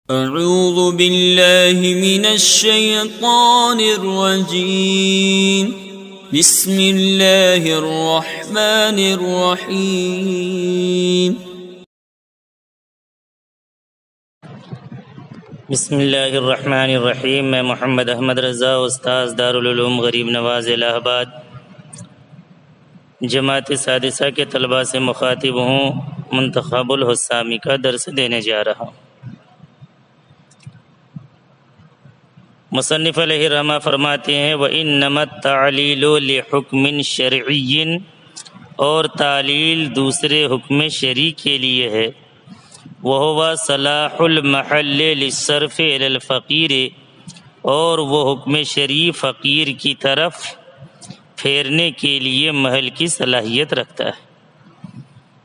اعوذ باللہ من الشیطان الرجیم بسم اللہ الرحمن الرحیم بسم اللہ الرحمن الرحیم۔ میں محمد احمد رضا، استاذ دارالعلوم غریب نواز الہ آباد، جماعت سادسہ کے طلباء سے مخاطب ہوں۔ منتخب الحسامی کا درس دینے جا رہا ہوں۔ مصنف علیہ الرحمہ فرماتے ہیں وَإِنَّمَا التَّعْلِيلُ لِحُكْمٍ شَرْعِيٍّ، اور تعلیل دوسرے حکم شرعی کے لیے ہے۔ وَهُوَ صَلَاحُ الْمَحَلِّ لِلصَّرْفِ إِلَى الْفَقِيرِ، اور وہ حکم شرعی فقیر کی طرف پھیرنے کے لیے محل کی صلاحیت رکھتا ہے۔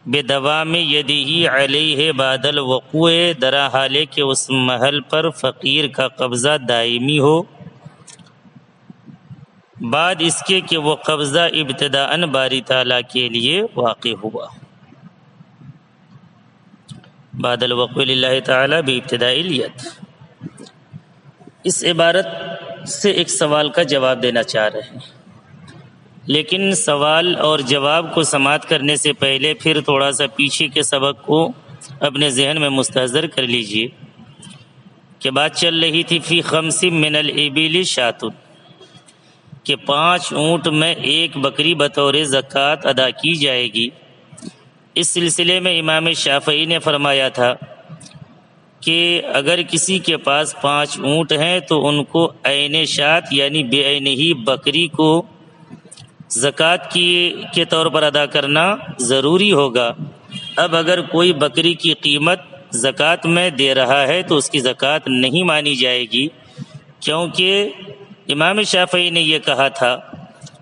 بِدَوَامِ يَدِهِ عَلَيْهِ بَعْدَ الْوُقُوعِ، درا حال کہ اس محل پر فقیر کا قبضہ دائمی ہو، بعد اس کے کہ وہ قبضہ ابتداءً باری تعالیٰ کے لیے واقع ہوا۔ بعد الوقوع للہ تعالیٰ بابتداء الید۔ اس عبارت سے ایک سوال کا جواب دینا چاہ رہے ہیں، لیکن سوال اور جواب کو سماعت کرنے سے پہلے پھر تھوڑا سا پیچھے کے سبق کو اپنے ذہن میں مستحضر کر لیجئے کہ بات چل رہی تھی فی خمس من الابل شاۃ، کہ 5 اونٹ میں ایک بکری بطور زکوٰۃ ادا کی جائے گی۔ اس سلسلے میں امام شافعی نے فرمایا تھا کہ اگر کسی کے پاس 5 اونٹ ہیں تو ان کو عین شاۃ یعنی بے عین ہی بکری کو زکوٰۃ کے طور پر ادا کرنا ضروری ہوگا۔ اب اگر کوئی بکری کی قیمت زکوٰۃ میں دے رہا ہے تو اس کی زکوٰۃ نہیں مانی جائے گی، کیونکہ امام شافعی نے یہ کہا تھا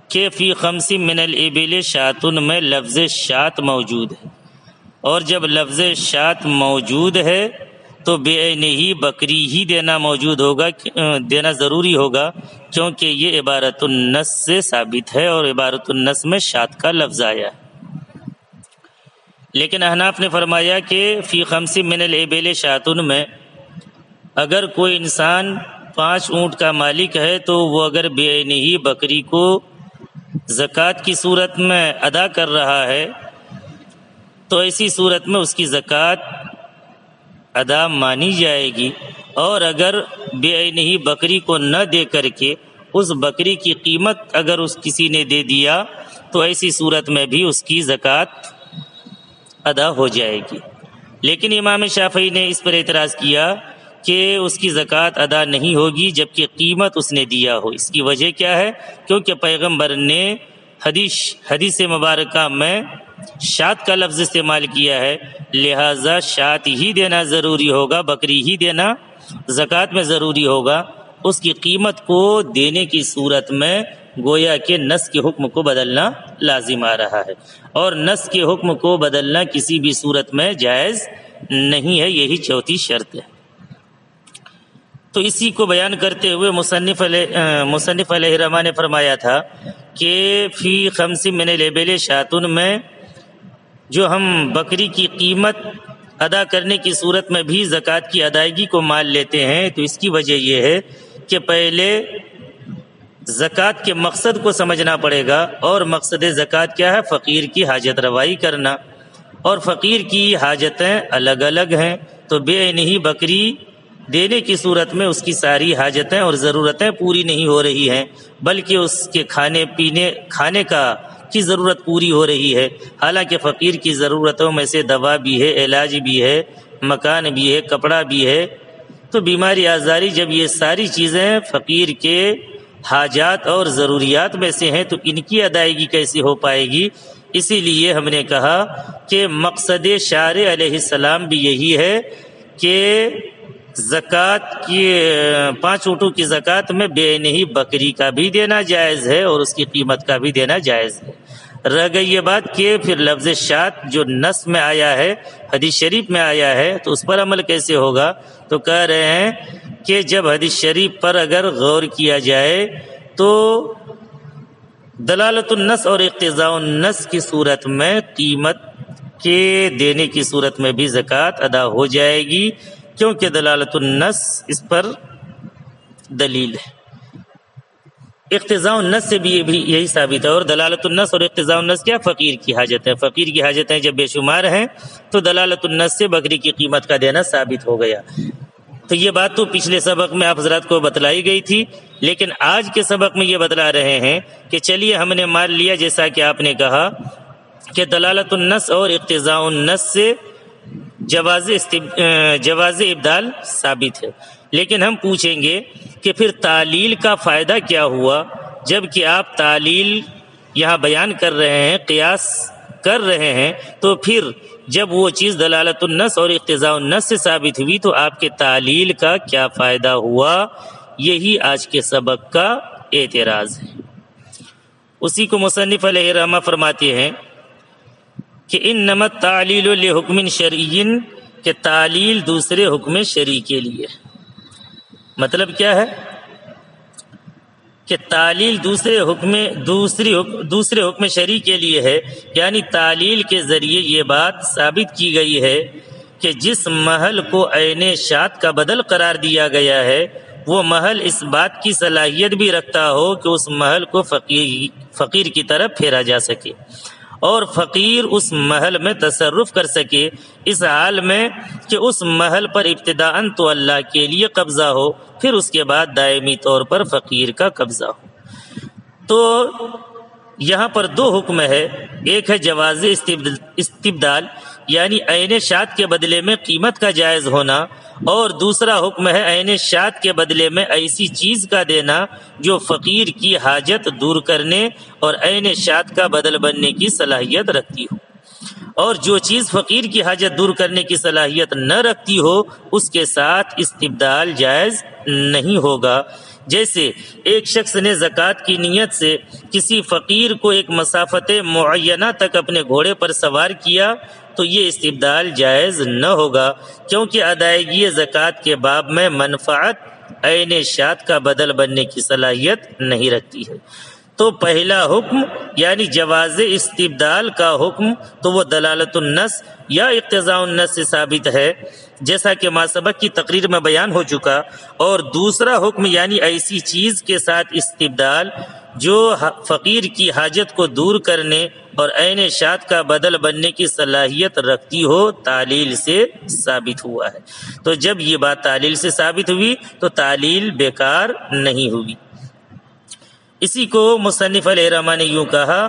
کہ فی خمس من الابل شاۃ میں لفظ شاۃ موجود ہے، اور جب لفظ شاۃ موجود ہے تو بے عین ہی بکری ہی دینا ضروری ہوگا، کیونکہ یہ عبارت النص سے ثابت ہے اور عبارت النص میں شاۃ کا لفظ آیا ہے۔ لیکن احناف نے فرمایا کہ فی خمس من الابل شاۃ میں اگر کوئی انسان 5 اونٹ کا مالک ہے تو وہ اگر بے عین ہی بکری کو زکوٰۃ کی صورت میں ادا کر رہا ہے تو ایسی صورت میں اس کی زکوٰۃ ادا مانی جائے گی، اور اگر بے عین ہی بکری کو نہ دے کر کے اس بکری کی قیمت اگر کسی نے دے دیا تو ایسی صورت میں بھی اس کی زکوٰۃ ادا ہو جائے گی۔ لیکن امام شافعی نے اس پر اعتراض کیا کہ اس کی زکوٰۃ ادا نہیں ہوگی جبکہ قیمت اس نے دیا ہو۔ اس کی وجہ کیا ہے؟ کیونکہ پیغمبر نے حدیث مبارکہ میں شاۃ کا لفظ استعمال کیا ہے، لہٰذا شاۃ ہی دینا ضروری ہوگا، بکری ہی دینا زکوٰۃ میں ضروری ہوگا۔ اس کی قیمت کو دینے کی صورت میں گویا کہ نص کے حکم کو بدلنا لازم آ رہا ہے، اور نص کے حکم کو بدلنا کسی بھی صورت میں جائز نہیں ہے، یہی چوتھی شرط ہے۔ تو اسی کو بیان کرتے ہوئے مصنف علیہ الرحمہ نے فرمایا تھا کہ فی خمس من الابل شاۃ میں جو ہم بکری کی قیمت ادا کرنے کی صورت میں بھی زکوٰۃ کی ادائیگی کو مان لیتے ہیں، تو اس کی وجہ یہ ہے کہ پہلے زکوٰۃ کے مقصد کو سمجھنا پڑے گا، اور مقصد زکوٰۃ کیا ہے؟ فقیر کی حاجت روائی کرنا، اور فقیر کی حاجتیں الگ الگ ہیں، تو بے عین ہی بکری دینے کی صورت میں اس کی ساری حاجتیں اور ضرورتیں پوری نہیں ہو رہی ہیں، بلکہ اس کے کھانے کی ضرورت پوری ہو رہی ہے۔ حالانکہ فقیر کی ضرورتوں میں سے دوا بھی ہے، علاج بھی ہے، مکان بھی ہے، کپڑا بھی ہے، تو بیماری آزاری جب یہ ساری چیزیں فقیر کے حاجات اور ضروریات میں سے ہیں تو ان کی ادائیگی کیسے ہو پائے گی؟ اسی لیے ہم نے کہا کہ مقصد شارع علیہ السلام بھی یہی ہے کہ زکوٰۃ کی 5 اونٹوں کی زکوٰۃ میں بے عین ہی بکری کا بھی دینا جائز ہے اور اس کی قیمت کا بھی دینا جائز ہے۔ رہ گئی یہ بات کہ پھر لفظ شاۃ جو نص میں آیا ہے، حدیث شریف میں آیا ہے، تو اس پر عمل کیسے ہوگا؟ تو کہہ رہے ہیں کہ جب حدیث شریف پر اگر غور کیا جائے تو دلالت النص اور اقتضاء النص کی صورت میں قیمت کے دینے کی صورت میں بھی زکوٰۃ ادا ہو جائے گی، کیونکہ دلالت النص اس پر دلیل ہے۔ اقتضاء النص سے بھی یہی ثابت ہے، اور دلالت النص اور اقتضاء النص کیا؟ فقیر کی حاجت ہے۔ فقیر کی حاجتیں جب بے شمار ہیں تو دلالت النص سے بکری کی قیمت کا دینا ثابت ہو گیا۔ تو یہ بات تو پچھلے سبق میں آپ حضرات کو بتلائی گئی تھی، لیکن آج کے سبق میں یہ بتلا رہے ہیں کہ چلیے ہم نے مان لیا جیسا کہ آپ نے کہا کہ دلالت النص اور اقتضاء النص سے جواز ابدال ثابت ہے، لیکن ہم پوچھیں گے کہ پھر تعلیل کا فائدہ کیا ہوا جب کہ آپ تعلیل یہاں بیان کر رہے ہیں، قیاس کر رہے ہیں، تو پھر جب وہ چیز دلالت النص اور اقتضاء النص سے ثابت ہوئی تو آپ کے تعلیل کا کیا فائدہ ہوا؟ یہی آج کے سبق کا اعتراض ہے۔ اسی کو مصنف علیہ رحمہ فرماتے ہیں کہ انما التعلیل لحکم شرعی، کہ تعلیل دوسرے حکم شرعی کے لیے۔ مطلب کیا ہے کہ تعلیل دوسرے حکم شرعی کے لیے ہے، یعنی تعلیل کے ذریعے یہ بات ثابت کی گئی ہے کہ جس محل کو عین شات کا بدل قرار دیا گیا ہے وہ محل اس بات کی صلاحیت بھی رکھتا ہو کہ اس محل کو فقیر کی طرف پھیرا جا سکے اور فقیر اس محل میں تصرف کر سکے، اس حال میں کہ اس محل پر ابتداءً تو اللہ کے لیے قبضہ ہو، پھر اس کے بعد دائمی طور پر فقیر کا قبضہ ہو۔ تو یہاں پر دو حکم ہے، ایک ہے جواز استبدال یعنی عین شات کے بدلے میں قیمت کا جائز ہونا، اور دوسرا حکم ہے عین شات کے بدلے میں ایسی چیز کا دینا جو فقیر کی حاجت دور کرنے اور عین شات کا بدل بننے کی صلاحیت رکھتی ہو، اور جو چیز فقیر کی حاجت دور کرنے کی صلاحیت نہ رکھتی ہو اس کے ساتھ استبدال جائز نہیں ہوگا۔ جیسے ایک شخص نے زکوٰۃ کی نیت سے کسی فقیر کو ایک مسافت معینہ تک اپنے گھوڑے پر سوار کیا تو یہ استبدال جائز نہ ہوگا، کیونکہ ادائیگی زکوٰۃ کے باب میں منفعت عین شات کا بدل بننے کی صلاحیت نہیں رکھتی ہے۔ تو پہلا حکم یعنی جواز استبدال کا حکم تو وہ دلالت النص یا اقتضاء النص سے ثابت ہے، جیسا کہ ما سبق کی تقریر میں بیان ہو چکا، اور دوسرا حکم یعنی ایسی چیز کے ساتھ استبدال جو فقیر کی حاجت کو دور کرنے اور عین شات کا بدل بننے کی صلاحیت رکھتی ہو، تعلیل سے ثابت ہوا ہے۔ تو جب یہ بات تعلیل سے ثابت ہوئی تو تعلیل بیکار نہیں ہوئی۔ اسی کو مصنف علیہ رحمہ نے یوں کہا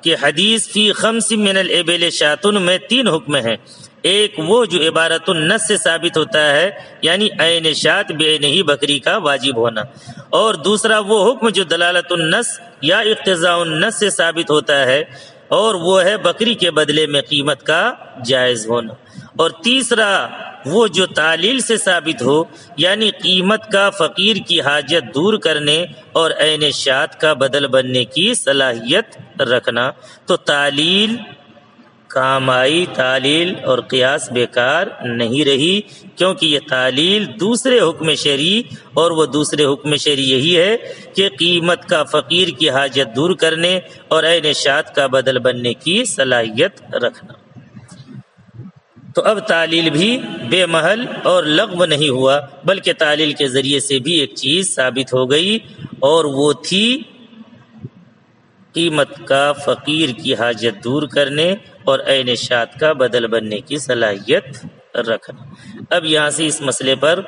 کہ حدیث فی خمس من الابل شاتن میں تین حکم ہیں، ایک وہ جو عبارت النص سے ثابت ہوتا ہے یعنی عین شات بے عین ہی بکری کا واجب ہونا، اور دوسرا وہ حکم جو دلالت النص یا اقتضاء النص سے ثابت ہوتا ہے اور وہ ہے بکری کے بدلے میں قیمت کا جائز ہونا، اور تیسرا وہ جو تعلیل سے ثابت ہو یعنی قیمت کا فقیر کی حاجت دور کرنے اور عین شات کا بدل بننے کی صلاحیت رکھنا۔ تو تعلیل کام آئی، تعلیل اور قیاس بیکار نہیں رہی، کیونکہ یہ تعلیل دوسرے حکم شرعی، اور وہ دوسرے حکم شرعی یہی ہے کہ قیمت کا فقیر کی حاجت دور کرنے اور عین شات کا بدل بننے کی صلاحیت رکھنا۔ تو اب تعلیل بھی بے محل اور لغو نہیں ہوا، بلکہ تعلیل کے ذریعے سے بھی ایک چیز ثابت ہو گئی، اور وہ تھی قیمت کا فقیر کی حاجت دور کرنے اور عین شات کا بدل بننے کی صلاحیت رکھنا۔ اب یہاں سے اس مسئلے پر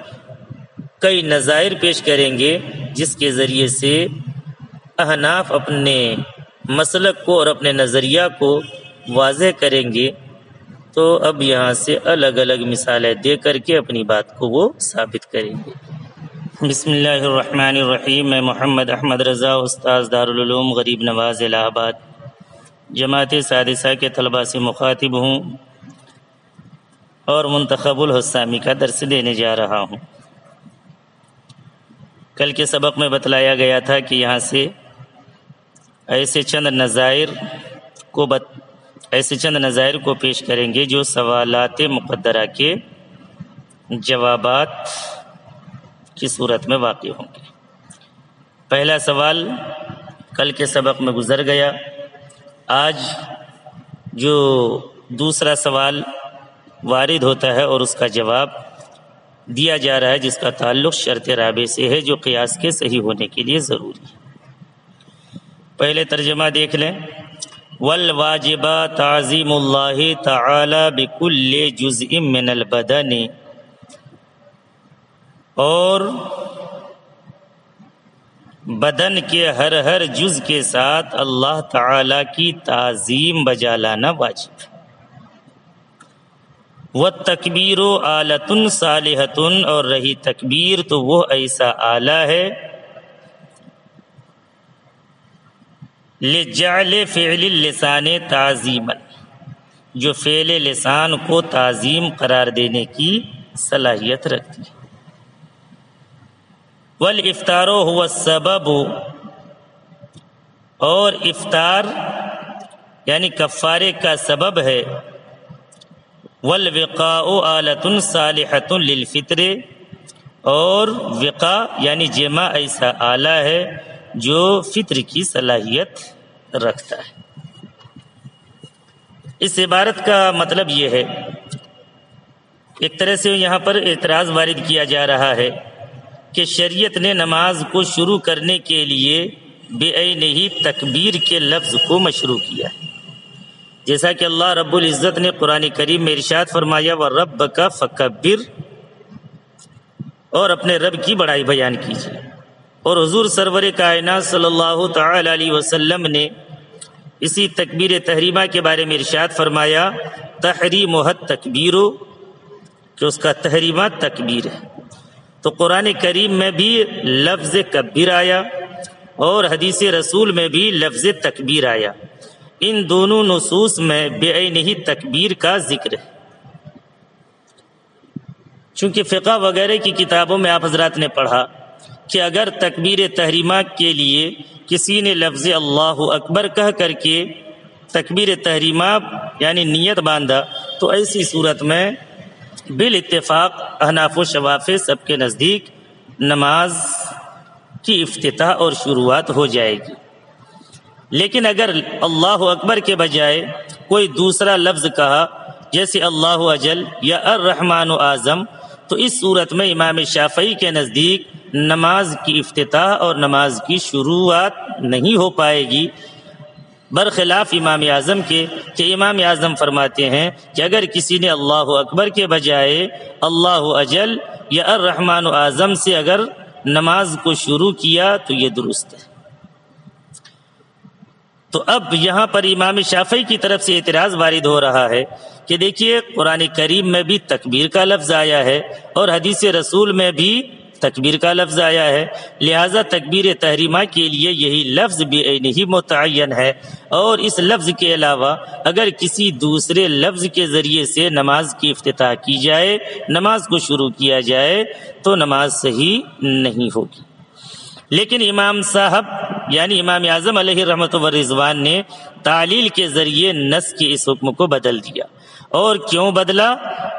کئی نظائر پیش کریں گے جس کے ذریعے سے احناف اپنے مسلک کو اور اپنے نظریہ کو واضح کریں گے۔ تو اب یہاں سے الگ الگ مثالیں دے کر کے اپنی بات کو وہ ثابت کریں گے۔ بسم اللہ الرحمن الرحیم۔ میں محمد احمد رضا، استاذ دارالعلوم غریب نواز الہ آباد، جماعت سادسہ کے طلباء سے مخاطب ہوں اور منتخب الحسامی کا درس دینے جا رہا ہوں۔ کل کے سبق میں بتلایا گیا تھا کہ یہاں سے ایسے چند نظائر کو پیش کریں گے جو سوالات مقدرہ کے جوابات کی صورت میں واقع ہوں گے۔ پہلا سوال کل کے سبق میں گزر گیا، آج جو دوسرا سوال وارد ہوتا ہے اور اس کا جواب دیا جا رہا ہے جس کا تعلق شرط رابع سے ہے جو قیاس کے صحیح ہونے کے لیے ضروری ہے۔ پہلے ترجمہ دیکھ لیں۔ والواجب تعظیم اللہ تعالی بکل جزء من البدن، اور بدن کے ہر جز کے ساتھ اللہ تعالی کی تعظیم بجا لانا واجب ہے۔ والتکبیر آلۃ صالحۃ، اور رہی تکبیر تو وہ ایسا آلہ ہے لجعل فعل اللسان تعظیما، جو فعل لسان کو تعظیم قرار دینے کی صلاحیت رکھتی ہے۔ والافطار هو السبب، اور افطار یعنی کفارے کا سبب ہے۔ والوقاء آلۃ صالحۃ للفطر، اور وقاء یعنی جمع ایسا آلہ ہے جو فطر کی صلاحیت رکھتا ہے۔ اس عبارت کا مطلب یہ ہے، ایک طرح سے یہاں پر اعتراض وارد کیا جا رہا ہے کہ شریعت نے نماز کو شروع کرنے کے لیے بے عینہ تکبیر کے لفظ کو مشروع کیا ہے، جیسا کہ اللہ رب العزت نے قرآن کریم میں ارشاد فرمایا وَرَبَّكَ فَكَبِّرْ، اور اپنے رب کی بڑائی بیان کیجیے۔ اور حضور سرور کائنات صلی اللہ تعالی علیہ وسلم نے اسی تکبیر تحریمہ کے بارے میں ارشاد فرمایا تحریمہ التکبیر، کہ اس کا تحریمہ تکبیر ہے۔ تو قرآن کریم میں بھی لفظ کبیر آیا اور حدیث رسول میں بھی لفظ تکبیر آیا، ان دونوں نصوص میں بے عینہ تکبیر کا ذکر ہے۔ چونکہ فقہ وغیرہ کی کتابوں میں آپ حضرات نے پڑھا کہ اگر تکبیر تحریمہ کے لیے کسی نے لفظ اللہ اکبر کہہ کر کے تکبیر تحریمہ یعنی نیت باندھا تو ایسی صورت میں بالاتفاق احناف و شوافی سب کے نزدیک نماز کی افتتاح اور شروعات ہو جائے گی۔ لیکن اگر اللہ اکبر کے بجائے کوئی دوسرا لفظ کہا جیسے اللہ اجل یا الرحمن اعظم، تو اس صورت میں امام شافعی کے نزدیک نماز کی افتتاح اور نماز کی شروعات نہیں ہو پائے گی، برخلاف امام اعظم کے، کہ امام اعظم فرماتے ہیں کہ اگر کسی نے اللہ اکبر کے بجائے اللہ اجل یا الرحمن اعظم سے اگر نماز کو شروع کیا تو یہ درست ہے۔ تو اب یہاں پر امام شافعی کی طرف سے اعتراض وارد ہو رہا ہے کہ دیکھیے قرآن کریم میں بھی تکبیر کا لفظ آیا ہے اور حدیث رسول میں بھی تکبیر کا لفظ آیا ہے، لہٰذا تکبیر تحریمہ کے لیے یہی لفظ بے عینہ متعین ہے، اور اس لفظ کے علاوہ اگر کسی دوسرے لفظ کے ذریعے سے نماز کی افتتاح کی جائے، نماز کو شروع کیا جائے تو نماز صحیح نہیں ہوگی۔ لیکن امام صاحب یعنی امام اعظم علیہ رحمت و رضوان نے تعلیل کے ذریعے نص کے اس حکم کو بدل دیا۔ اور کیوں بدلا؟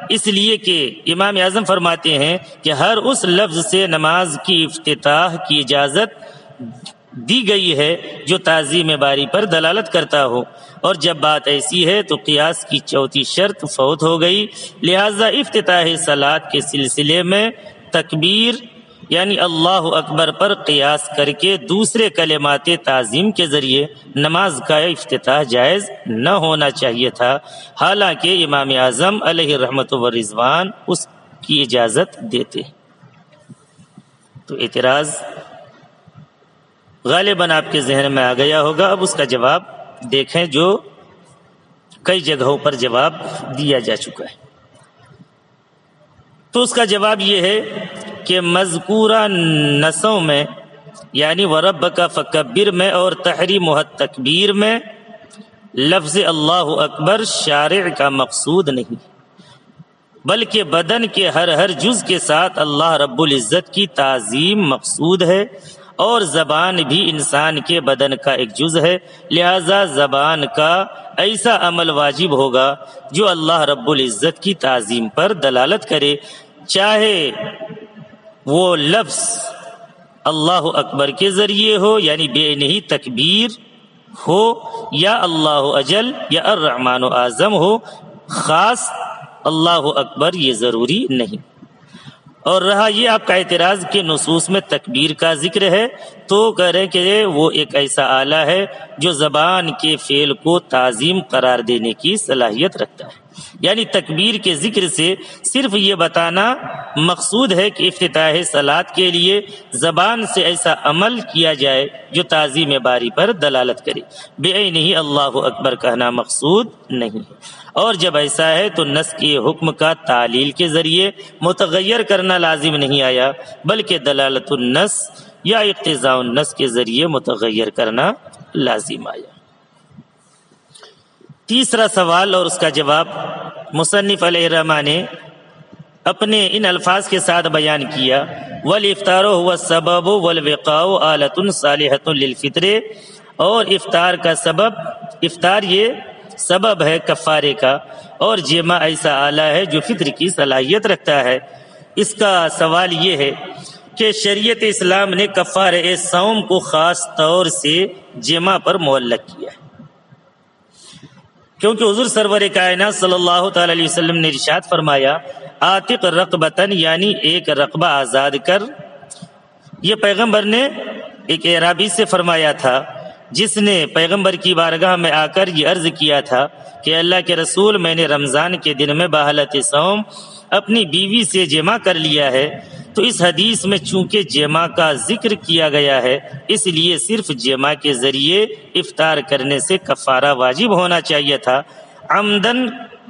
اس لیے کہ امام اعظم فرماتے ہیں کہ ہر اس لفظ سے نماز کی افتتاح کی اجازت دی گئی ہے جو تعظیم باری پر دلالت کرتا ہو، اور جب بات ایسی ہے تو قیاس کی چوتھی شرط فوت ہو گئی، لہذا افتتاح صلاۃ کے سلسلے میں تکبیر یعنی اللہ اکبر پر قیاس کر کے دوسرے کلمات تعظیم کے ذریعے نماز کا افتتاح جائز نہ ہونا چاہیے تھا، حالانکہ امام اعظم علیہ رحمت و رضوان اس کی اجازت دیتے۔ تو اعتراض غالباً آپ کے ذہن میں آ گیا ہوگا، اب اس کا جواب دیکھیں جو کئی جگہوں پر جواب دیا جا چکا ہے۔ تو اس کا جواب یہ ہے کہ مذکورہ نصوں میں یعنی وَرَبَّكَ فَكَبِّرْ میں اور تحریمہ التکبیر میں لفظ اللہ اکبر شارع کا مقصود نہیں، بلکہ بدن کے ہر جز کے ساتھ اللہ رب العزت کی تعظیم مقصود ہے، اور زبان بھی انسان کے بدن کا ایک جز ہے، لہذا زبان کا ایسا عمل واجب ہوگا جو اللہ رب العزت کی تعظیم پر دلالت کرے، چاہے وہ لفظ اللہ اکبر کے ذریعے ہو یعنی بے عینہ تکبیر ہو، یا اللہ اجل یا الرحمن اعظم ہو، خاص اللہ اکبر یہ ضروری نہیں۔ اور رہا یہ آپ کا اعتراض کہ نصوص میں تکبیر کا ذکر ہے، تو کہہ رہے کہ وہ ایک ایسا آلہ ہے جو زبان کے فعل کو تعظیم قرار دینے کی صلاحیت رکھتا ہے، یعنی تکبیر کے ذکر سے صرف یہ بتانا مقصود ہے کہ افتتاح صلاۃ کے لیے زبان سے ایسا عمل کیا جائے جو تعظیم باری پر دلالت کرے، بعینہ اللہ اکبر کہنا مقصود نہیں ہے۔ اور جب ایسا ہے تو نص کے حکم کا تعلیل کے ذریعے متغیر کرنا لازم نہیں آیا، بلکہ دلالت النص یا اقتضاء النص کے ذریعے متغیر کرنا لازم آیا۔ تیسرا سوال اور اس کا جواب مصنف علیہ الرحمہ نے اپنے ان الفاظ کے ساتھ بیان کیا، والافطار هو السبب والوقاء آلۃ صالحۃ للفطر، اور افطار کا سبب، افطار یہ سبب ہے کفارے کا، اور جمع ایسا آلہ ہے جو فطر کی صلاحیت رکھتا ہے۔ اس کا سوال یہ ہے کہ شریعت اسلام نے کفارہ صوم کو خاص طور سے جمع پر معلق کیا ہے، کیونکہ حضور سرور کائنات صلی اللہ تعالی علیہ وسلم نے ارشاد فرمایا، عاتق رقبتن، یعنی ایک رقبہ آزاد کر۔ یہ پیغمبر نے ایک اعرابی سے فرمایا تھا جس نے پیغمبر کی بارگاہ میں آ کر یہ عرض کیا تھا کہ اللہ کے رسول، میں نے رمضان کے دن میں بحالت صوم اپنی بیوی سے جمع کر لیا ہے، تو اس حدیث میں چونکہ جمع کا ذکر کیا گیا ہے، اس لیے صرف جمع کے ذریعے افطار کرنے سے کفارہ واجب ہونا چاہیے تھا، عمدن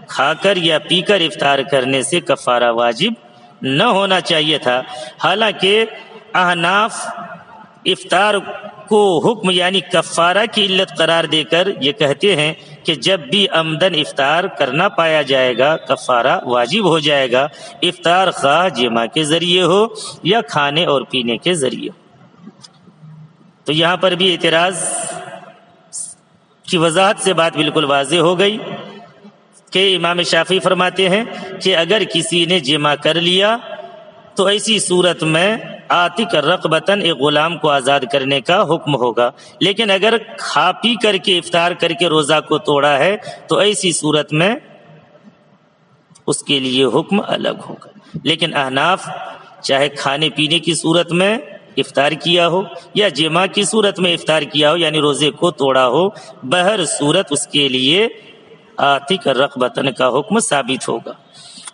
کھا کر یا پی کر افطار کرنے سے کفارہ واجب نہ ہونا چاہیے تھا۔ حالانکہ احناف افطار کو حکم یعنی کفارہ کی علت قرار دے کر یہ کہتے ہیں کہ جب بھی عمدن افطار کرنا پایا جائے گا کفارہ واجب ہو جائے گا، افطار خواہ جمع کے ذریعے ہو یا کھانے اور پینے کے ذریعے ہو۔ تو یہاں پر بھی اعتراض کی وضاحت سے بات بالکل واضح ہو گئی کہ امام شافعی فرماتے ہیں کہ اگر کسی نے جمع کر لیا تو ایسی صورت میں عاتق رقبتن، ایک غلام کو آزاد کرنے کا حکم ہوگا، لیکن اگر کھا پی کر کے افطار کر کے روزہ کو توڑا ہے تو ایسی صورت میں اس کے لیے حکم الگ ہوگا۔ لیکن احناف چاہے کھانے پینے کی صورت میں افطار کیا ہو یا جمع کی صورت میں افطار کیا ہو، یعنی روزے کو توڑا ہو، بہر صورت اس کے لیے عاتق رقبتن کا حکم ثابت ہوگا۔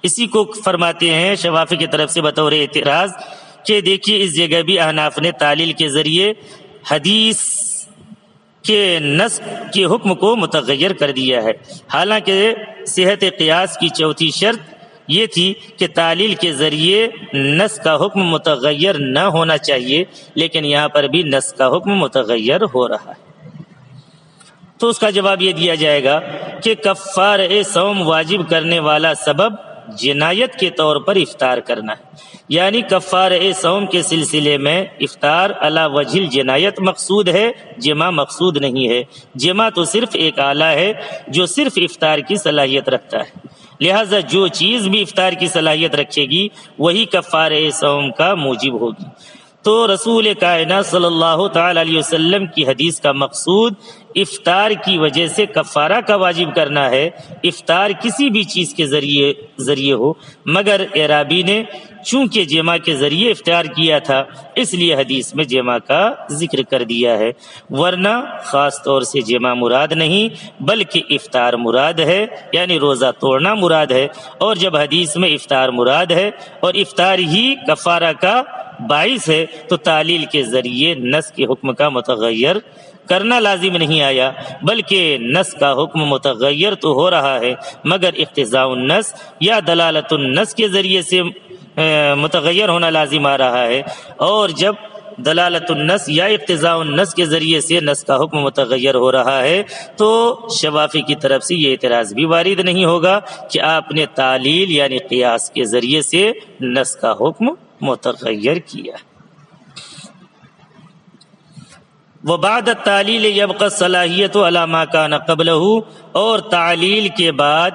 اسی کو فرماتے ہیں شوافی کی طرف سے بطور اعتراض کہ دیکھیے اس جگہ بھی احناف نے تعلیل کے ذریعے حدیث کے نسخ کے حکم کو متغیر کر دیا ہے، حالانکہ صحت قیاس کی چوتھی شرط یہ تھی کہ تعلیل کے ذریعے نسخ کا حکم متغیر نہ ہونا چاہیے، لیکن یہاں پر بھی نسخ کا حکم متغیر ہو رہا ہے۔ تو اس کا جواب یہ دیا جائے گا کہ کفارہ صوم واجب کرنے والا سبب جنایت کے طور پر افطار کرنا ہے، یعنی کفارہ صوم کے سلسلے میں افطار علی وجہ الجنایت مقصود ہے، جمع مقصود نہیں ہے۔ جمع تو صرف ایک آلہ ہے جو صرف افطار کی صلاحیت رکھتا ہے، لہذا جو چیز بھی افطار کی صلاحیت رکھے گی وہی کفارہ صوم کا موجب ہوگی۔ تو رسول کائنات صلی اللہ تعالی علیہ وسلم کی حدیث کا مقصود افطار کی وجہ سے کفارہ کا واجب کرنا ہے، افطار کسی بھی چیز کے ذریعے ہو، مگر اعرابی نے چونکہ جمع کے ذریعے افطار کیا تھا اس لیے حدیث میں جمع کا ذکر کر دیا ہے، ورنہ خاص طور سے جمع مراد نہیں بلکہ افطار مراد ہے، یعنی روزہ توڑنا مراد ہے۔ اور جب حدیث میں افطار مراد ہے اور افطار ہی کفارہ کا باعث ہے تو تعلیل کے ذریعے نص کے حکم کا متغیر کرنا لازم نہیں آیا، بلکہ نص کا حکم متغیر تو ہو رہا ہے مگر اقتضاء النص یا دلالت النص کے ذریعے سے متغیر ہونا لازم آ رہا ہے، اور جب دلالت النص یا اقتضاء النص کے ذریعے سے نص کا حکم متغیر ہو رہا ہے تو شوافی کی طرف سے یہ اعتراض بھی وارد نہیں ہوگا کہ آپ نے تعلیل یعنی قیاس کے ذریعے سے نص کا حکم متغیر کیا۔ وبعد التعلیل یبقى الصلاحیت علی ما کان قبلہ، اور تعلیل کے بعد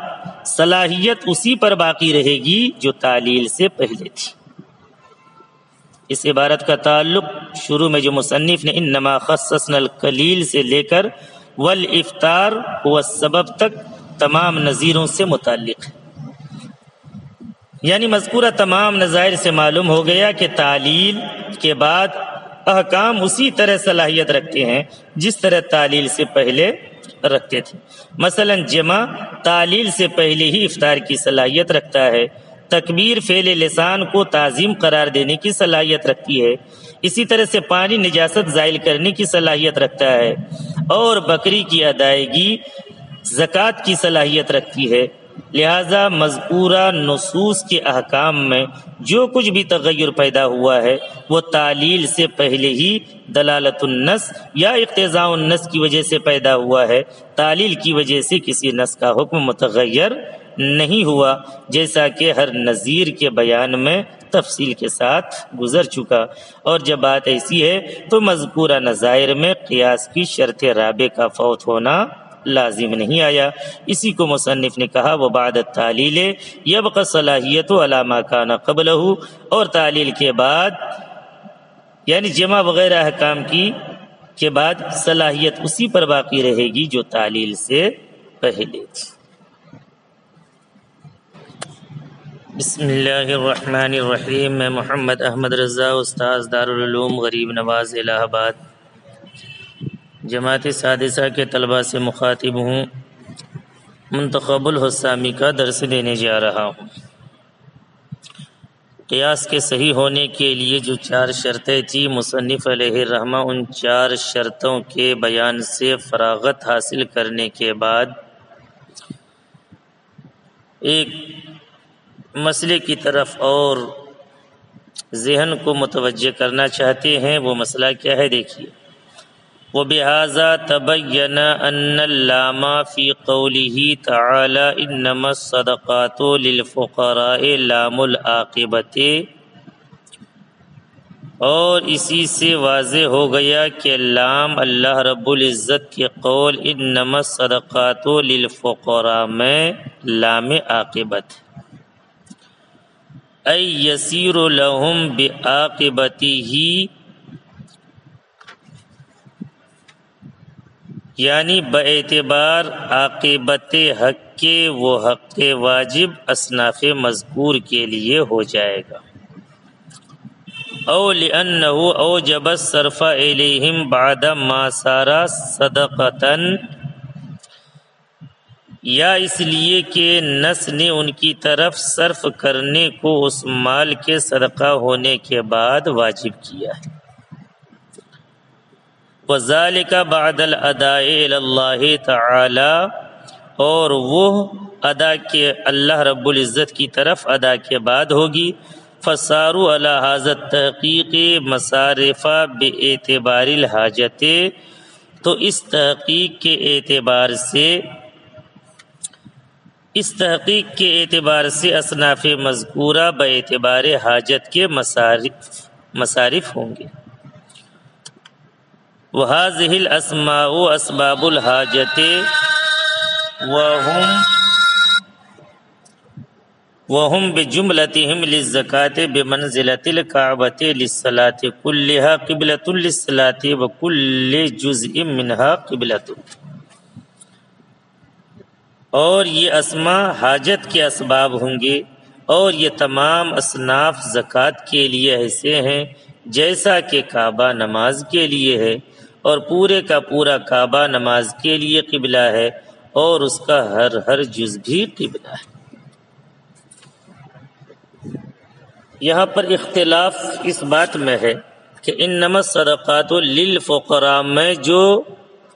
صلاحیت اسی پر باقی رہے گی جو تعلیل سے پہلے تھی۔ اس عبارت کا تعلق شروع میں جو مصنف نے انما خصصنا القلیل سے لے کر والافطار هو السبب تک تمام نظیروں سے متعلق ہے۔ یعنی مذکورہ تمام نظائر سے معلوم ہو گیا کہ تعلیل کے بعد احکام اسی طرح صلاحیت رکھتے ہیں جس طرح تعلیل سے پہلے رکھتے تھے۔ مثلا جمع تعلیل سے پہلے ہی افطار کی صلاحیت رکھتا ہے، تکبیر فعل لسان کو تعظیم قرار دینے کی صلاحیت رکھتی ہے، اسی طرح سے پانی نجاست زائل کرنے کی صلاحیت رکھتا ہے، اور بکری کی ادائیگی زکوٰۃ کی صلاحیت رکھتی ہے۔ لہذا مذکورہ نصوص کے احکام میں جو کچھ بھی تغیر پیدا ہوا ہے وہ تعلیل سے پہلے ہی دلالت النص یا اقتضاء النص کی وجہ سے پیدا ہوا ہے، تعلیل کی وجہ سے کسی نص کا حکم متغیر نہیں ہوا، جیسا کہ ہر نظیر کے بیان میں تفصیل کے ساتھ گزر چکا۔ اور جب بات ایسی ہے تو مذکورہ نظائر میں قیاس کی شرط رابع کا فوت ہونا لازم نہیں آیا۔ اسی کو مصنف نے کہا وبعد التعلیل یبقى صلاحیت علی ما کان قبلہ، اور تعلیل کے بعد یعنی جمع وغیرہ احکام کے بعد صلاحیت اسی پر باقی رہے گی جو تعلیل سے پہلے تھی۔ بسم اللہ الرحمن الرحیم۔ میں محمد احمد رضا، استاذ دارالعلوم غریب نواز الہ آباد، جماعت سادسہ کے طلباء سے مخاطب ہوں، منتخب الحسامی کا درس دینے جا رہا ہوں۔ قیاس کے صحیح ہونے کے لیے جو 4 شرطیں تھیں، مصنف علیہ الرحمہ ان 4 شرطوں کے بیان سے فراغت حاصل کرنے کے بعد ایک مسئلے کی طرف اور ذہن کو متوجہ کرنا چاہتے ہیں۔ وہ مسئلہ کیا ہے دیکھیے، وَبِهَذَا تَبَيَّنَ أَنَّ اللَّامَ فِي قَوْلِهِ تَعَالَى إِنَّمَا الصَّدَقَاتُ لِلْفُقَرَاءِ لَامُ الْعَاقِبَةِ، اور اسی سے واضح ہو گیا کہ لام اللہ رب العزت کے قول انما الصدقات للفقراء میں لام عاقبت، ای یسیر لہم بعاقبتہ، یعنی باعتبار عاقبت حق کے وہ حق واجب اصناف مذکور کے لیے ہو جائے گا۔ او لأنہ اوجب الصرف الیہم بعد ما صار صدقۃ، یا اس لیے کہ نص نے ان کی طرف صرف کرنے کو اس مال کے صدقہ ہونے کے بعد واجب کیا ہے۔ وَذَلِكَ بَعْدَ الْأَدَاءِ إِلَى اللَّهِ تَعَالَى، اور وہ ادا کے اللہ رب العزت کی طرف ادا کے بعد ہوگی۔ فَصَارُوا عَلَى هَذَا التَّحْقِيقِ مَصَارِفَ بِاعْتِبَارِ الْحَاجَةِ، تو اس تحقیق کے اعتبار سے اصناف مذکورہ باعتبار حاجت کے مصارف ہوں گے۔ وَهَذِهِ الْأَسْمَاءُ أَسْبَابُ الْحَاجَةِ وَهُمْ بِجُمْلَتِهِمْ لِلزَّكَاةِ بِمَنْزِلَةِ الْكَعْبَةِ لِلصَّلَاةِ كُلِّهَا قِبْلَةٌ لِلصَّلَاةِ وَكُلِّ جُزْءٍ مِنْهَا قِبْلَةٌ، اور یہ اسماء حاجت کے اسباب ہوں گے، اور یہ تمام اصناف زکوٰۃ کے لیے ایسے ہیں جیسا کہ کعبہ نماز کے لیے ہے، اور پورے کا پورا کعبہ نماز کے لیے قبلہ ہے، اور اس کا ہر جز بھی قبلہ ہے۔ یہاں پر اختلاف اس بات میں ہے کہ انما الصدقات للفقراء میں جو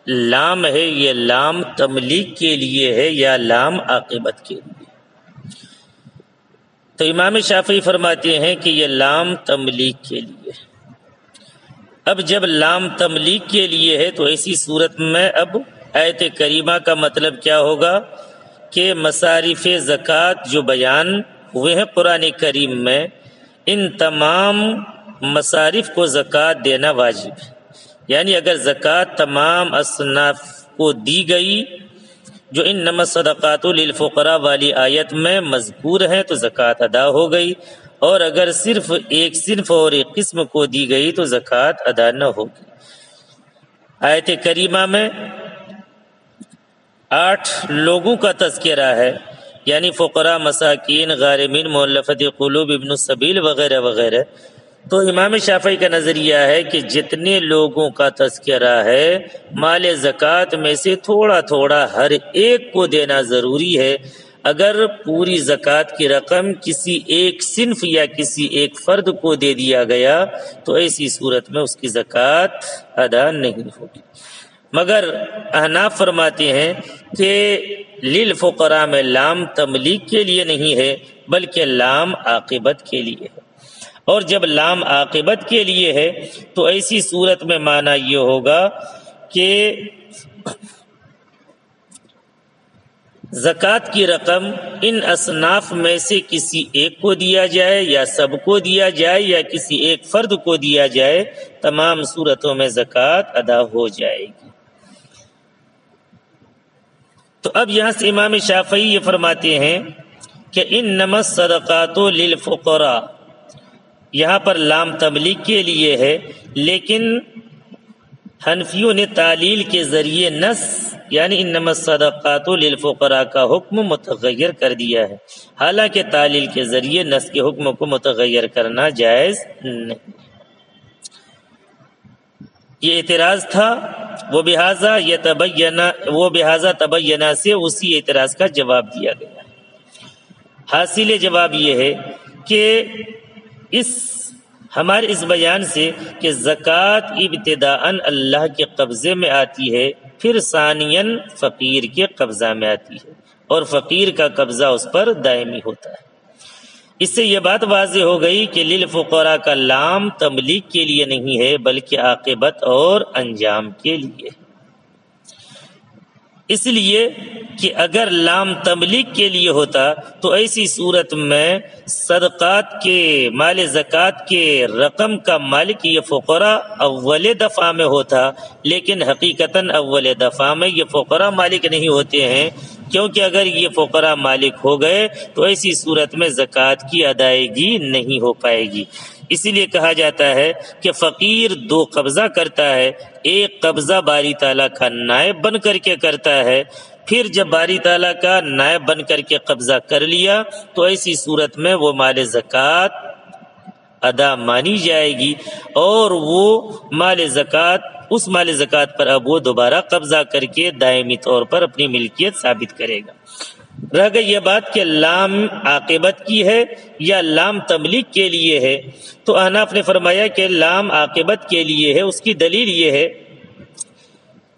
لام ہے یہ لام تملیک کے لیے ہے یا لام عاقبت کے لیے۔ تو امام شافعی فرماتے ہیں کہ یہ لام تملیک کے لیے ہے۔ اب جب لام تملیک کے لیے ہے تو ایسی صورت میں اب آیت کریمہ کا مطلب کیا ہوگا کہ مصارف زکوٰۃ جو بیان ہوئے ہیں قرآن کریم میں، ان تمام مصارف کو زکوٰۃ دینا واجب ہے۔ یعنی اگر زکوٰۃ تمام اصناف کو دی گئی جو انما الصدقات للفقراء والی آیت میں مذکور ہیں تو زکوٰۃ ادا ہو گئی، اور اگر صرف ایک صنف اور ایک قسم کو دی گئی تو زکوٰۃ ادا نہ ہوگی۔ آیت کریمہ میں 8 لوگوں کا تذکرہ ہے، یعنی فقراء، مساکین، غارمین، مؤلفۃ قلوب، ابن السبیل وغیرہ وغیرہ. تو امام شافعی کا نظریہ ہے کہ جتنے لوگوں کا تذکرہ ہے مال زکوٰۃ میں سے تھوڑا تھوڑا ہر ایک کو دینا ضروری ہے. اگر پوری زکوٰۃ کی رقم کسی ایک صنف یا کسی ایک فرد کو دے دیا گیا تو ایسی صورت میں اس کی زکوٰۃ ادا نہیں ہوگی. مگر احناف فرماتے ہیں کہ للفقراء میں لام تملیک کے لیے نہیں ہے بلکہ لام عاقبت کے لیے ہے. اور جب لام عاقبت کے لیے ہے تو ایسی صورت میں معنی یہ ہوگا کہ زکوٰۃ کی رقم ان اصناف میں سے کسی ایک کو دیا جائے یا سب کو دیا جائے یا کسی ایک فرد کو دیا جائے، تمام صورتوں میں زکوٰۃ ادا ہو جائے گی. تو اب یہاں سے امام شافعی یہ فرماتے ہیں کہ انما الصدقات للفقراء، یہاں پر لام تملیک کے لیے ہے، لیکن حنفیوں نے تعلیل کے ذریعے نص یعنی انما الصدقات للفقراء کا حکم متغیر کر دیا ہے، حالانکہ تعلیل کے ذریعے نص کے حکم کو متغیر کرنا جائز نہیں. یہ اعتراض تھا، وہ بہذا تبینہ سے اسی اعتراض کا جواب دیا گیا. حاصل جواب یہ ہے کہ ہمارے اس بیان سے کہ زکوٰۃ ابتداءً اللہ کے قبضے میں آتی ہے، پھر ثانیاً فقیر کے قبضہ میں آتی ہے، اور فقیر کا قبضہ اس پر دائمی ہوتا ہے. اس سے یہ بات واضح ہو گئی کہ للفقراء کا لام تملیک کے لیے نہیں ہے بلکہ عاقبت اور انجام کے لیے. اس لیے کہ اگر لام تملیک کے لیے ہوتا تو ایسی صورت میں صدقات کے مال زکوٰۃ کے رقم کا مالک یہ فقراء اول دفعہ میں ہوتا، لیکن حقیقتاً اول دفعہ میں یہ فقراء مالک نہیں ہوتے ہیں، کیونکہ اگر یہ فقراء مالک ہو گئے تو ایسی صورت میں زکوٰۃ کی ادائیگی نہیں ہو پائے گی. اسی لیے کہا جاتا ہے کہ فقیر دو قبضہ کرتا ہے، ایک قبضہ باری تعالیٰ کا نائب بن کر کے کرتا ہے، پھر جب باری تعالیٰ کا نائب بن کر کے قبضہ کر لیا تو ایسی صورت میں وہ مال زکوٰۃ ادا مانی جائے گی، اور وہ مال زکوٰۃ اس مال زکوٰۃ پر اب وہ دوبارہ قبضہ کر کے دائمی طور پر اپنی ملکیت ثابت کرے گا. رہ گئی یہ بات کہ لام عاقبت کی ہے یا لام تملیک کے لیے ہے، تو احناف نے فرمایا کہ لام عاقبت کے لیے ہے. اس کی دلیل یہ ہے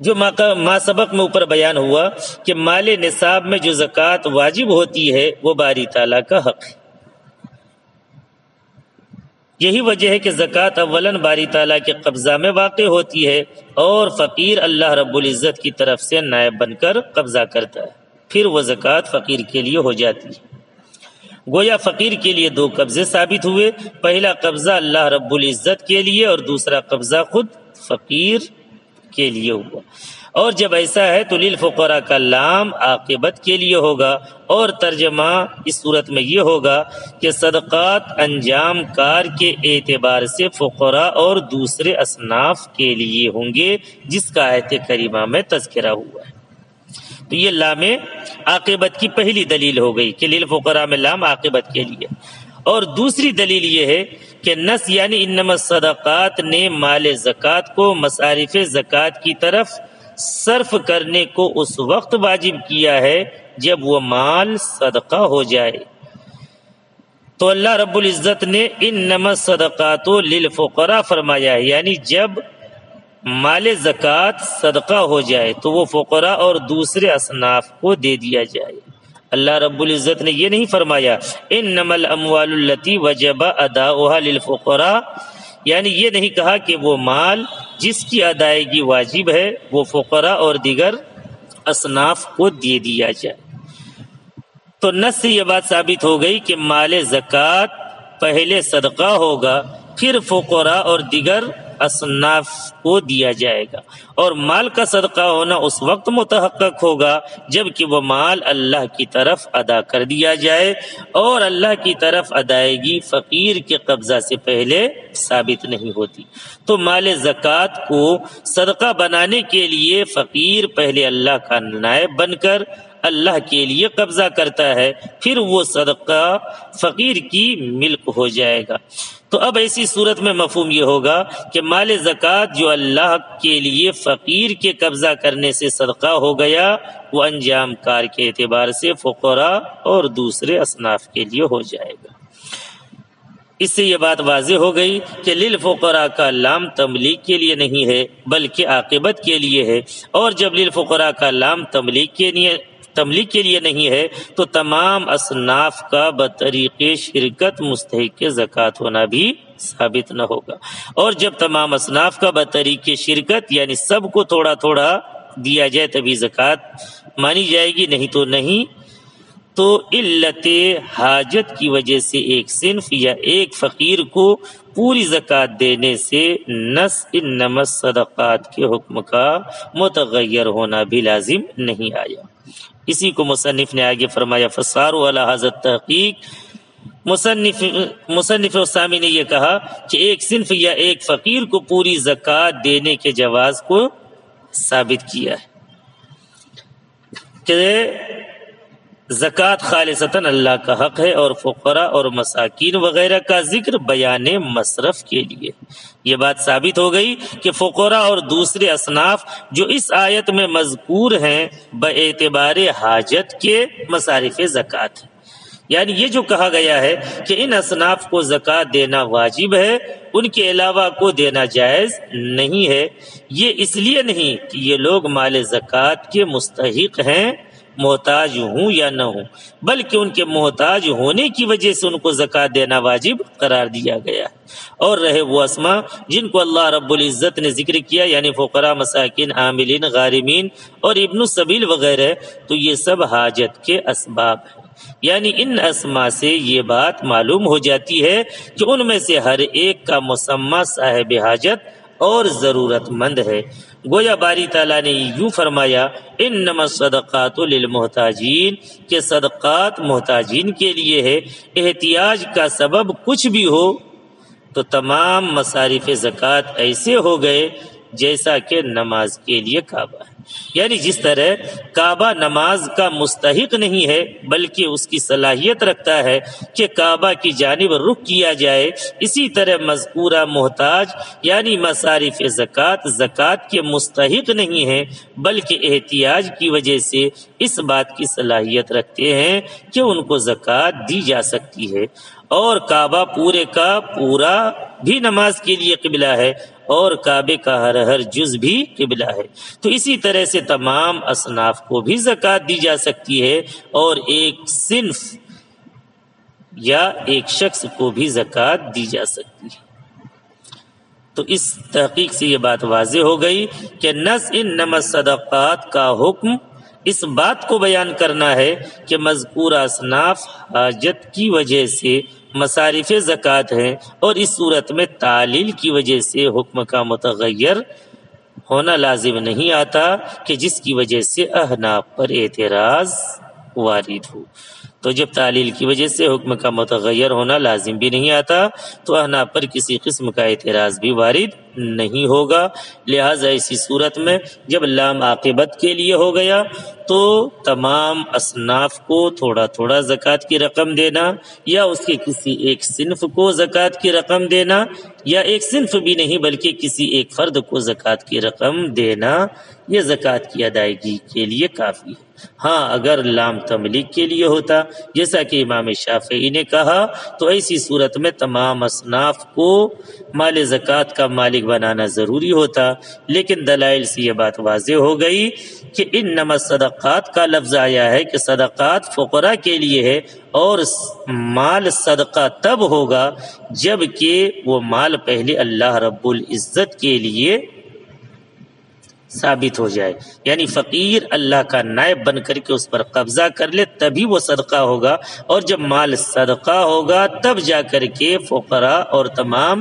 جو ما سبق میں اوپر بیان ہوا کہ مال نصاب میں جو زکوٰۃ واجب ہوتی ہے وہ باری تعالیٰ کا حق ہے. یہی وجہ ہے کہ زکوٰۃ اولاً باری تعالیٰ کے قبضہ میں واقع ہوتی ہے اور فقیر اللہ رب العزت کی طرف سے نائب بن کر قبضہ کرتا ہے، پھر وہ زکوٰۃ فقیر کے لیے ہو جاتی ہے. گویا فقیر کے لیے دو قبضے ثابت ہوئے، پہلا قبضہ اللہ رب العزت کے لیے اور دوسرا قبضہ خود فقیر کے لیے ہوا. اور جب ایسا ہے تو للفقراء کا لام عاقبت کے لیے ہوگا، اور ترجمہ اس صورت میں یہ ہوگا کہ صدقات انجام کار کے اعتبار سے فقراء اور دوسرے اصناف کے لیے ہوں گے جس کا آیت کریمہ میں تذکرہ ہوا ہے. تو یہ لام عاقبت کی پہلی دلیل ہو گئی کہ للفقراء میں لام عاقبت کے لیے. اور دوسری دلیل یہ ہے کہ نص یعنی انما الصدقات نے مال زکوٰۃ کو مصارف زکوٰۃ کی طرف صرف کرنے کو اس وقت واجب کیا ہے جب وہ مال صدقہ ہو جائے. تو اللہ رب العزت نے انما الصدقات للفقراء فرمایا ہے، یعنی جب مال زکوٰۃ صدقہ ہو جائے تو وہ فقراء اور دوسرے اصناف کو دے دیا جائے. اللہ رب العزت نے یہ نہیں فرمایا انما الاموال التي وجب اداؤها للفقراء، یعنی یہ نہیں کہا کہ وہ مال جس کی ادائیگی واجب ہے وہ فقراء اور دیگر اصناف کو دے دیا جائے. تو نص سے یہ بات ثابت ہو گئی کہ مال زکوٰۃ پہلے صدقہ ہوگا، پھر فقراء اور دیگر اصناف کو دیا جائے گا، اور مال کا صدقہ ہونا اس وقت متحقق ہوگا جب کہ وہ مال اللہ کی طرف ادا کر دیا جائے، اور اللہ کی طرف ادائیگی فقیر کے قبضہ سے پہلے ثابت نہیں ہوتی۔ تو مال زکوٰۃ کو صدقہ بنانے کے لیے فقیر پہلے اللہ کا نائب بن کر اللہ کے لیے قبضہ کرتا ہے، پھر وہ صدقہ فقیر کی ملک ہو جائے گا۔ تو اب ایسی صورت میں مفہوم یہ ہوگا کہ مال زکوٰۃ جو اللہ کے لیے فقیر کے قبضہ کرنے سے صدقہ ہو گیا، وہ انجام کار کے اعتبار سے فقراء اور دوسرے اصناف کے لیے ہو جائے گا۔ اس سے یہ بات واضح ہو گئی کہ للفقراء کا لام تملیغ کے لیے نہیں ہے بلکہ عاقبت کے لیے ہے، اور جب للفقراء کا لام تملیغ کے لیے نہیں ہے تو تمام اصناف کا بطریق شرکت مستحق زکوٰۃ ہونا بھی ثابت نہ ہوگا، اور جب تمام اصناف کا بطریق شرکت یعنی سب کو تھوڑا تھوڑا دیا جائے تبھی زکوٰۃ مانی جائے گی، نہیں تو نہیں۔ تو علت حاجت کی وجہ سے ایک صنف یا ایک فقیر کو پوری زکوٰۃ دینے سے نص انما الصدقات کے حکم کا متغیر ہونا بھی لازم نہیں آیا۔ اسی کو مصنف نے آگے فرمایا فصاروا علی ھذا التحقیق۔ مصنف اسامی نے یہ کہا کہ ایک صنف یا ایک فقیر کو پوری زکوٰۃ دینے کے جواز کو ثابت کیا ہے کہ زکوٰۃ خالصتاً اللہ کا حق ہے، اور فقراء اور مساکین وغیرہ کا ذکر بیان مصرف کے لیے۔ یہ بات ثابت ہو گئی کہ فقراء اور دوسرے اصناف جو اس آیت میں مذکور ہیں باعتبار حاجت کے مصارف زکوٰۃ ہیں، یعنی یہ جو کہا گیا ہے کہ ان اصناف کو زکوٰۃ دینا واجب ہے، ان کے علاوہ کو دینا جائز نہیں ہے، یہ اس لیے نہیں کہ یہ لوگ مال زکوٰۃ کے مستحق ہیں، محتاج ہوں یا نہ ہوں، بلکہ ان کے محتاج ہونے کی وجہ سے ان کو زکوٰۃ دینا واجب قرار دیا گیا ہے۔ اور رہے وہ اسماء جن کو اللہ رب العزت نے ذکر کیا، یعنی فقراء، مساکین، عاملین، غارمین اور ابن السبیل وغیرہ، تو یہ سب حاجت کے اسباب ہیں، یعنی ان اسماء سے یہ بات معلوم ہو جاتی ہے کہ ان میں سے ہر ایک کا مسمى صاحب حاجت اور ضرورت مند ہے۔ گویا باری تعالیٰ نے یوں فرمایا انما الصدقات للمحتاجین، کہ صدقات محتاجین کے لیے ہے۔ احتیاج کا سبب کچھ بھی ہو تو تمام مصارف زکوٰۃ ایسے ہو گئے جیسا کہ نماز کے لیے کعبہ ہے، یعنی جس طرح کعبہ نماز کا مستحق نہیں ہے بلکہ اس کی صلاحیت رکھتا ہے کہ کعبہ کی جانب رخ کیا جائے، اسی طرح مذکورہ محتاج یعنی مصارف زکوٰۃ کے مستحق نہیں ہے بلکہ احتیاج کی وجہ سے اس بات کی صلاحیت رکھتے ہیں کہ ان کو زکوٰۃ دی جا سکتی ہے۔ اور کعبہ پورے کا پورا بھی نماز کے لیے قبلہ ہے، اور کعبے کا ہر جز بھی قبلہ ہے، تو اسی طرح سے تمام اصناف کو بھی زکوٰۃ دی جا سکتی ہے، اور ایک صنف یا ایک شخص کو بھی زکوٰۃ دی جا سکتی ہے۔ تو اس تحقیق سے یہ بات واضح ہو گئی کہ نص انما الصدقات کا حکم اس بات کو بیان کرنا ہے کہ مذکورہ اصناف حاجت کی وجہ سے مصارف زکوٰۃ ہیں، اور اس صورت میں تعلیل کی وجہ سے حکم کا متغیر ہونا لازم نہیں آتا کہ جس کی وجہ سے احناف پر اعتراض وارد ہو۔ تو جب تعلیل کی وجہ سے حکم کا متغیر ہونا لازم بھی نہیں آتا تو احناف پر کسی قسم کا اعتراض بھی وارد نہیں ہوگا، لہٰذا اسی صورت میں جب لام عاقبت کے لیے ہو گیا تو تمام اصناف کو تھوڑا تھوڑا زکوٰۃ کی رقم دینا، یا اس کے کسی ایک صنف کو زکوٰۃ کی رقم دینا، یا ایک صنف بھی نہیں بلکہ کسی ایک فرد کو زکوٰۃ کی رقم دینا، یہ زکوٰۃ کی ادائیگی کے لیے کافی ہے۔ ہاں اگر لام تملیغ کے لیے ہوتا جیسا کہ امام شافعی نے کہا تو ایسی صورت میں تمام اصناف کو مال زکوٰۃ کا مالک بنانا ضروری ہوتا، لیکن دلائل سے یہ بات واضح ہو گئی کہ انما الصدقات کا لفظ آیا ہے کہ صدقات فقراء کے لیے ہے، اور مال صدقہ تب ہوگا جب کہ وہ مال پہلے اللہ رب العزت کے لیے ثابت ہو جائے، یعنی فقیر اللہ کا نائب بن کر کے اس پر قبضہ کر لے تبھی وہ صدقہ ہوگا، اور جب مال صدقہ ہوگا تب جا کر کے فقراء اور تمام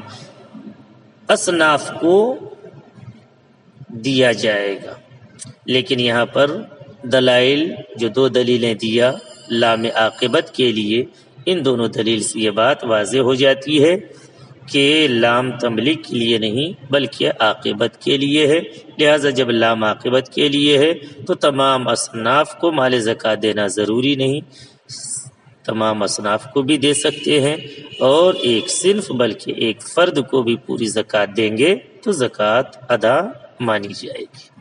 اصناف کو دیا جائے گا۔ لیکن یہاں پر دلائل جو دو دلیلیں دیا لام عاقبت کے لیے، ان دونوں دلیل سے یہ بات واضح ہو جاتی ہے کہ لام تملیک کے لیے نہیں بلکہ عاقبت کے لیے ہے، لہذا جب لام عاقبت کے لیے ہے تو تمام اصناف کو مال زکوٰۃ دینا ضروری نہیں، تمام اصناف کو بھی دے سکتے ہیں، اور ایک صنف بلکہ ایک فرد کو بھی پوری زکوٰۃ دیں گے تو زکوٰۃ ادا مانی جائے گی۔